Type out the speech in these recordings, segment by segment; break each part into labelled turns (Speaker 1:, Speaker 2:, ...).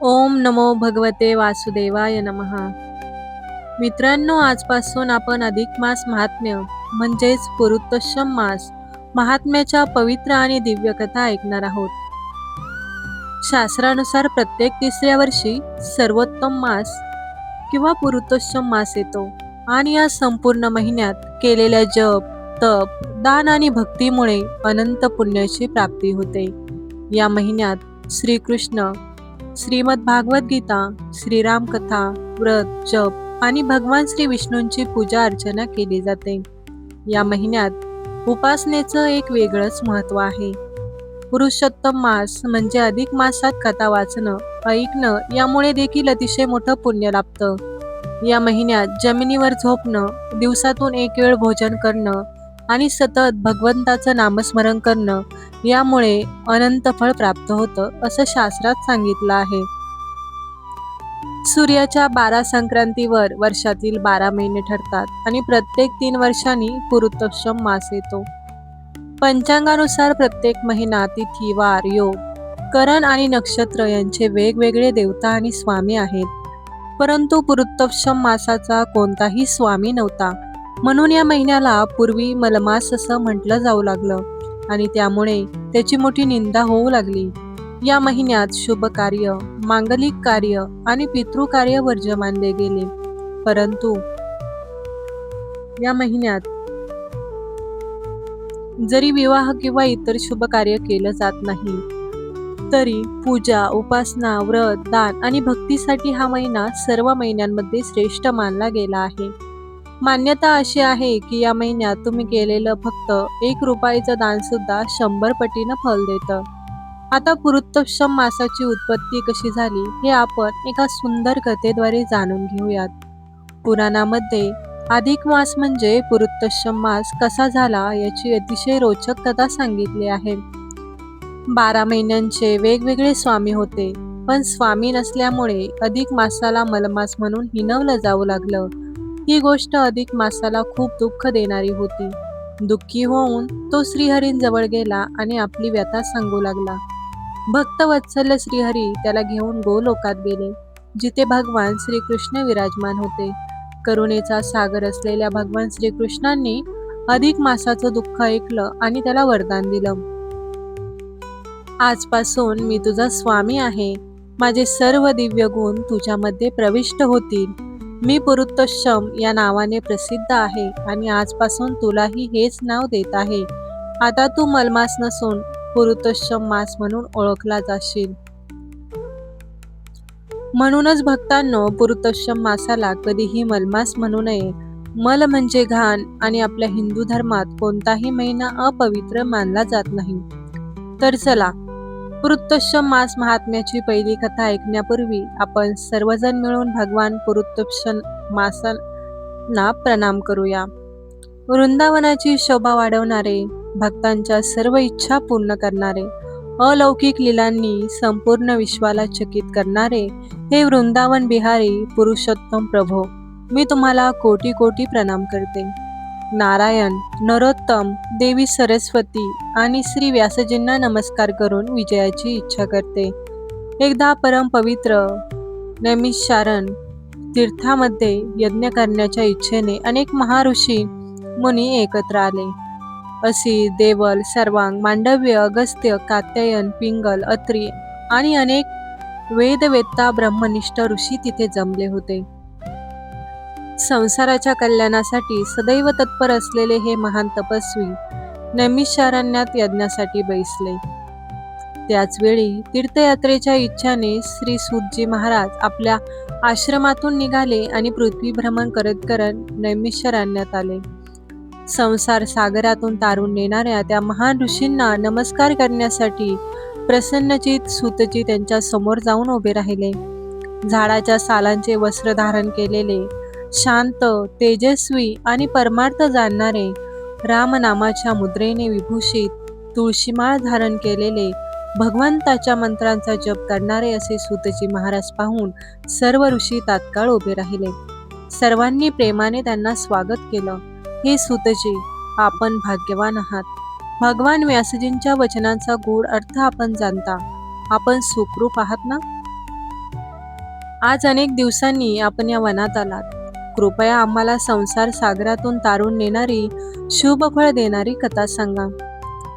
Speaker 1: ओम नमो भगवते वासुदेवाय नमः. मित्रांनो, आजपासून आपण अधिक मास महात्म्य म्हणजेच पुरुषोत्तम मास महात्म्याच्या पवित्र आणि दिव्य कथा ऐकणार आहोत. शास्त्रानुसार प्रत्येक तिसऱ्या वर्षी सर्वोत्तम मास किंवा पुरुषोत्तम मास येतो आणि या संपूर्ण महिन्यात केलेल्या जप, तप, दान आणि भक्तीमुळे अनंत पुण्याची प्राप्ती होते. या महिन्यात श्रीकृष्ण, श्रीमद भागवत गीता, श्रीराम कथा, व्रत, जप आणि भगवान श्री विष्णूंची पूजा अर्चना केली जाते. या महिन्यात उपासनेचं एक वेगळंच महत्त्व आहे. पुरुषोत्तम मास म्हणजे अधिक मासात कथा वाचणं, ऐकणं यामुळे देखील अतिशय मोठं पुण्य लाभतं. या महिन्यात जमिनीवर झोपणं, दिवसातून एक वेळ भोजन करणं आणि सतत भगवंताचं नामस्मरण करणं यामुळे अनंत फळ प्राप्त होतं असं शास्त्रात सांगितलं आहे. सूर्याच्या 12 संक्रांतीवर वर्षातील 12 महिने ठरतात आणि प्रत्येक 3 वर्षांनी पुरुषोत्तम मास येतो. पंचांगानुसार प्रत्येक महिना तिथी, वार, योग, करण आणि नक्षत्र यांचे वेगवेगळे देवता आणि स्वामी आहेत. परंतु पुरुषोत्तम मासाचा कोणताही स्वामी नव्हता, म्हणून या महिन्याला पूर्वी मलमास असं म्हटलं जाऊ लागलं आणि त्यामुळे त्याची मोठी निंदा होऊ लागली. या महिन्यात शुभ कार्य, मांगलिक कार्य आणि पितृकार्य वर्ज्य मानले गेले. परंतु या महिन्यात जरी विवाह किंवा इतर शुभ कार्य केलं जात नाही, तरी पूजा, उपासना, व्रत, दान आणि भक्तीसाठी हा महिना सर्व महिन्यांमध्ये श्रेष्ठ मानला गेला आहे. मान्यता अशी आहे की या महिन्यात तुम्ही केलेलं फक्त 1 रुपयाचं दान सुद्धा 100 पटीनं फल देतं. आता पुरुषोत्तम मासाची उत्पत्ती कशी झाली हे आपण एका सुंदर कथेद्वारे जाणून घेऊयात. पुराणामध्ये अधिक मास म्हणजे पुरुषोत्तम मास कसा झाला याची अतिशय रोचक कथा सांगितली आहे. 12 महिन्यांचे वेगवेगळे स्वामी होते, पण स्वामी नसल्यामुळे अधिक मासाला मलमास म्हणून हिणवलं जाऊ लागलं. ही गोष्ट अधिक मासाला खूप दुःख देणारी होती. दुःखी होऊन तो श्रीहरींजवळ गेला आणि आपली व्यथा सांगू लागला. भक्तवत्सल श्रीहरी त्याला घेऊन गोलोकात गेले, जिथे भगवान श्रीकृष्ण विराजमान होते. करुणेचा सागर असलेल्या भगवान श्रीकृष्णांनी अधिक मासाचं दुःख ऐकलं आणि त्याला वरदान दिलं. आजपासून मी तुझा स्वामी आहे. माझे सर्व दिव्य गुण तुझ्यामध्ये प्रविष्ट होतील. मी पुरुषोत्तम या नावाने प्रसिद्ध आहे आणि आजपासून तुलाही हेच नाव देत आहे. आता तू मलमास नसून पुरुषोत्तम मास म्हणून ओळखला जाशील. म्हणूनच भक्तांनो, पुरुषोत्तम मासाला कधीही मलमास म्हणू नये. मल म्हणजे घाण आणि आपल्या हिंदू धर्मात कोणताही महिना अपवित्र मानला जात नाही. तर चला, पुरुषोत्तम मास महात्म्याची पहिली कथा ऐकण्यापूर्वी आपण सर्वजण मिळून भगवान पुरुषोत्तम मासांना प्रणाम करूया. वृंदावनाची शोभा वाढवणारे, भक्तांच्या सर्व इच्छा पूर्ण करणारे, अलौकिक लीलांनी संपूर्ण विश्वाला चकित करणारे हे वृंदावन बिहारी पुरुषोत्तम प्रभो, मी तुम्हाला कोटी कोटी प्रणाम करते. नारायण, नरोत्तम, देवी सरस्वती आणि श्री व्यासजींना नमस्कार करून विजयाची इच्छा करते. एकदा परम पवित्र नैमिषारण तीर्थामध्ये यज्ञ करण्याच्या इच्छेने अनेक महर्षी मुनी एकत्र आले. असी, देवल, सर्वांग, मांडव्य, अगस्त्य, कात्यायन, पिंगल, अत्री आणि अनेक वेदवेत्ता ब्रह्मनिष्ठ ऋषी तिथे जमले होते. संसाराच्या कल्याणासाठी सदैव तत्पर असलेले हे महान तपस्वी नैमिषारण्यात यज्ञासाठी बैसले. त्याचवेळी तीर्थयात्रेच्या इच्छाने श्री सूतजी महाराज आपल्या आश्रमातून निघाले आणि पृथ्वी भ्रमण करत करत नैमिषारण्यात आले. संसार सागरातून तारून नेणाऱ्या त्या महान ऋषींना नमस्कार करण्यासाठी प्रसन्नचित सूतजी त्यांच्या समोर जाऊन उभे राहिले. झाडाच्या सालांचे वस्त्र धारण केलेले, शांत, तेजस्वी आणि परमार्थ जाणणारे, रामनामाच्या मुद्रेने विभूषित, तुळशीमाळ धारण केलेले, भगवंताच्या मंत्रांचा जप करणारे असे सूतजी महाराज पाहून सर्व ऋषी तात्काळ उभे राहिले. सर्वांनी प्रेमाने त्यांना स्वागत केलं. हे सूतजी, आपण भाग्यवान आहात. भगवान व्यासजींच्या वचनांचा गूढ अर्थ आपण जाणता. आपण सुखरूप आहात ना? आज अनेक दिवसांनी आपण या वनात आलात. कृपया आम्हाला संसार सागरातून तारून नेणारी, शुभफळ देणारी कथा सांगा.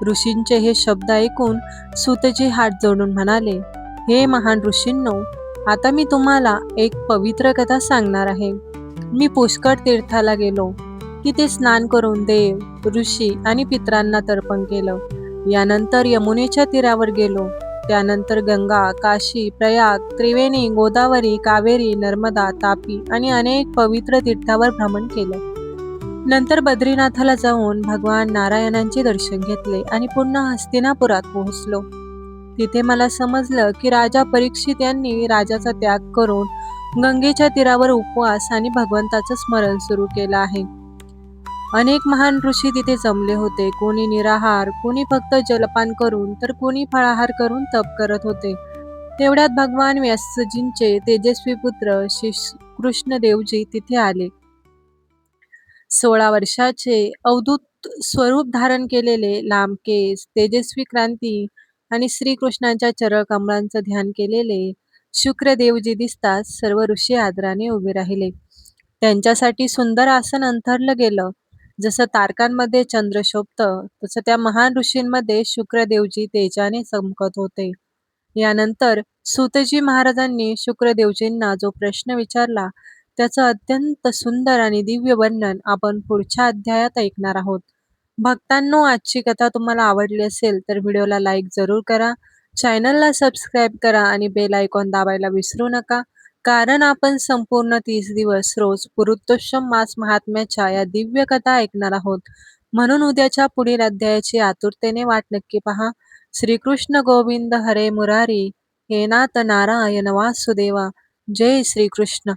Speaker 1: ऋषींचे हे शब्द ऐकून सूतजी हात जोडून म्हणाले, हे महान ऋषींनो, आता मी तुम्हाला एक पवित्र कथा सांगणार आहे. मी पुष्कर तीर्थाला गेलो. तिथे स्नान करून देव, ऋषी आणि पितरांना तर्पण केलं. यानंतर यमुनेच्या तीरावर गेलो. त्यानंतर गंगा, काशी, प्रयाग, त्रिवेणी, गोदावरी, कावेरी, नर्मदा, तापी आणि अनेक पवित्र तीर्थावर भ्रमण केलं. नंतर बद्रीनाथाला जाऊन भगवान नारायणांचे दर्शन घेतले आणि पुन्हा हस्तिनापुरात पोहोचलो. तिथे मला समजलं की राजा परीक्षित यांनी राजाचा त्याग करून गंगेच्या तीरावर उपवास आणि भगवंताचं स्मरण सुरू केलं आहे. अनेक महान ऋषी तिथे जमले होते. कोणी निराहार, कोणी फक्त जलपान करून, तर कोणी फळाहार करून तप करत होते. तेवढ्यात भगवान व्यासजींचे तेजस्वी पुत्र श्री कृष्णदेवजी तिथे आले. 16 वर्षाचे अवधूत स्वरूप धारण केलेले, लांब केस, तेजस्वी क्रांती आणि श्रीकृष्णांच्या चरणकमळांचं ध्यान केलेले शुक्रदेवजी दिसताच सर्व ऋषी आदराने उभे राहिले. त्यांच्यासाठी सुंदर आसन अंथरलं गेलं. जसं तारकांमध्ये चंद्र शोभतं, तसं त्या महान ऋषींमध्ये शुक्रदेवजी तेजाने चमकत होते. यानंतर सूतजी महाराजांनी शुक्रदेवजींना जो प्रश्न विचारला, त्याचं अत्यंत सुंदर आणि दिव्य वर्णन आपण पुढच्या अध्यायात ऐकणार आहोत. भक्तांनो, आजची कथा तुम्हाला आवडली असेल तर व्हिडिओला लाईक जरूर करा, चॅनलला सबस्क्राईब करा आणि बेल आयकॉन दाबायला विसरू नका. कारण आपण संपूर्ण 30 दिवस रोज पुरुषोत्तम मास महात्म्याच्या या दिव्य कथा ऐकणार आहोत. म्हणून उद्याच्या पुढील अध्यायाची आतुरतेने वाट नक्की पहा. श्रीकृष्ण गोविंद हरे मुरारी, हे नाथ नारायण वासुदेवा. जय श्रीकृष्ण.